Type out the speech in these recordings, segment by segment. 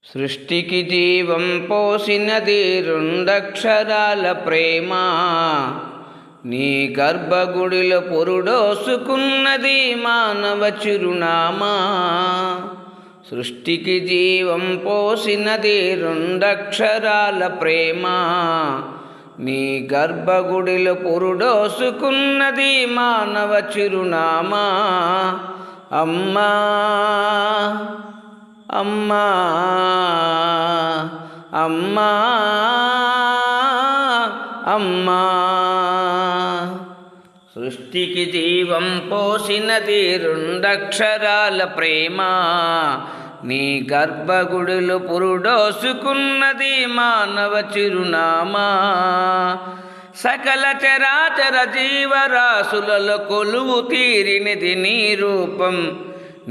సృష్టికి జీవం పోసినది రెండక్షరాల ప్రేమ, నీ గర్భగుడిలో పురుడోసుకున్నది మానవ చిరునామా. సృష్టికి జీవం పోసినది రెండక్షరాల ప్రేమ, నీ గర్భగుడిలో పురుడోసుకున్నది మానవ చిరునామా. అమ్మా అమ్మా అమ్మా అమ్మా. సృష్టికి జీవం పోసినది రెండక్షరాల ప్రేమ, నీ గర్భగుడిలో పురుడోసుకున్నది మానవ చిరునామా. సకల చరాచర జీవరాశులలో కొలువు తీరినది నీ రూపం,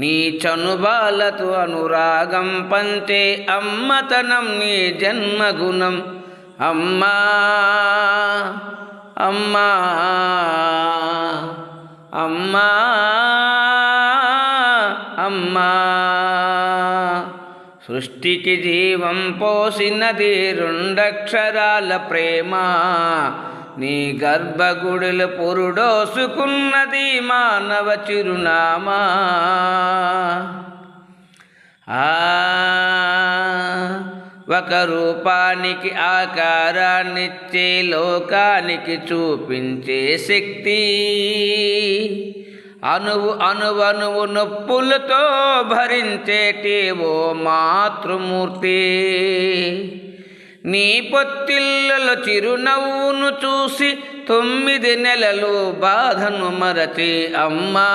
నీ చనుబాలతో అనురాగం పంచే అమ్మతనం నీ జన్మగుణం. అమ్మా అమ్మా అమ్మా అమ్మా. సృష్టికి జీవం పోసినది రెండక్షరాల ప్రేమ, నీ గర్భగుడిలో పురుడోసుకున్నది మానవ చిరునామా. ఒక రూపానికి ఆకారాన్నిచ్చే, లోకానికి చూపించే శక్తి, అణువు అణువణువు నొప్పులతో భరించేటి ఓ మాతృమూర్తి. నీ పొత్తిళ్ళలో చిరునవ్వును చూసి 9 నెలలు బాధను మరచి అమ్మా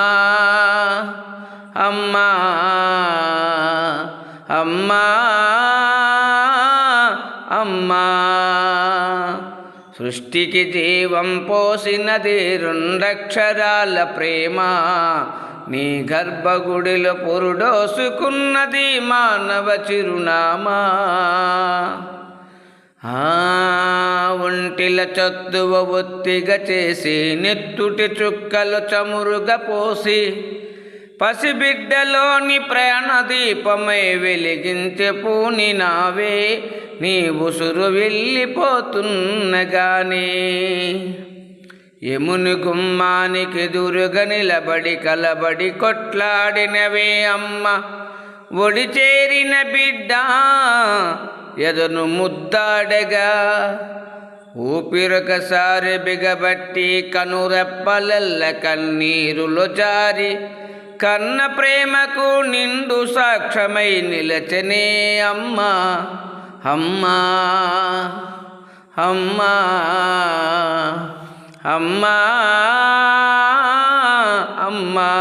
అమ్మా అమ్మా అమ్మా. సృష్టికి జీవం పోసినది రెండక్షరాల ప్రేమ, నీ గర్భగుడిలో పురుడోసుకున్నది మానవ చిరునామా. ఒంటిల చొత్తువ ఒత్తిగా చేసి, నెత్తుటి చుక్కలు చమురుగా పోసి, పసిబిడ్డలోని ప్రాణదీపమై వెలిగించే పూనినావే, నీ ఉసురు వెళ్ళిపోతున్నగానే. యముని గుమ్మానికి ఎదురుగా నిలబడి కలబడి కొట్లాడినవే అమ్మ, ఒడి చేరిన బిడ్డ ఎదను ముద్దాడగా. ఊపిరొకసారి బిగబట్టి కనురెప్పలల్ల కన్నీరులో జారి, కన్న ప్రేమకు నిండు సాక్ష్యమై నిలచనే అమ్మా అమ్మా అమ్మా అమ్మా అమ్మా.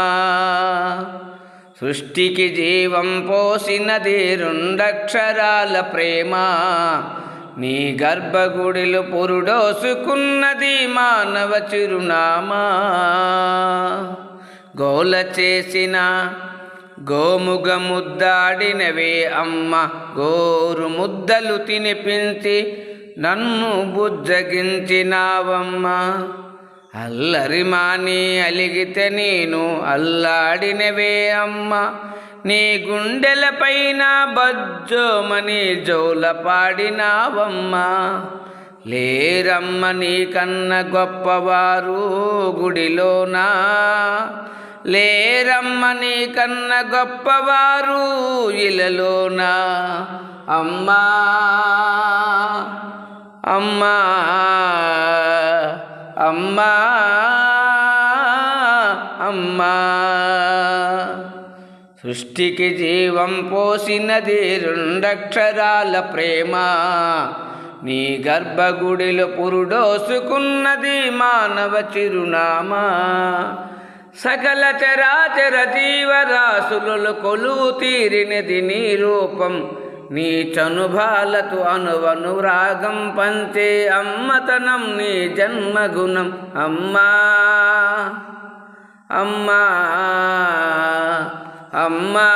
సృష్టికి జీవం పోసినది రెండక్షరాల ప్రేమ, నీ గర్భగుడిలో పురుడోసుకున్నది మానవ చిరునామా. గోల చేసిన గోముగ ముద్దాడినవే అమ్మ, గోరు ముద్దలు తినిపించి నన్ను బుజ్జగించినావమ్మ. అల్లరి మాని అలిగితే నేను అల్లాడినవే అమ్మ, నీ గుండెలపైన బజ్జోమని జోల పాడినావమ్మ. లేరమ్మ నీ కన్న గొప్పవారు గుడిలోనా, లేరమ్మ నీ కన్న గొప్పవారు ఇలలోనా. అమ్మా అమ్మా అమ్మా అమ్మా. సృష్టికి జీవం పోసినది రెండక్షరాల ప్రేమ, నీ గర్భగుడిలో పురుడోసుకున్నది మానవ చిరునామా. సకల చరాచర జీవరాశులలో కొలువు తీరినది నీ రూపం, నీ చనుబాలతో అనువను రాగం పంచే అమ్మతనం నీ జన్మగుణం. అమ్మా అమ్మా అమ్మా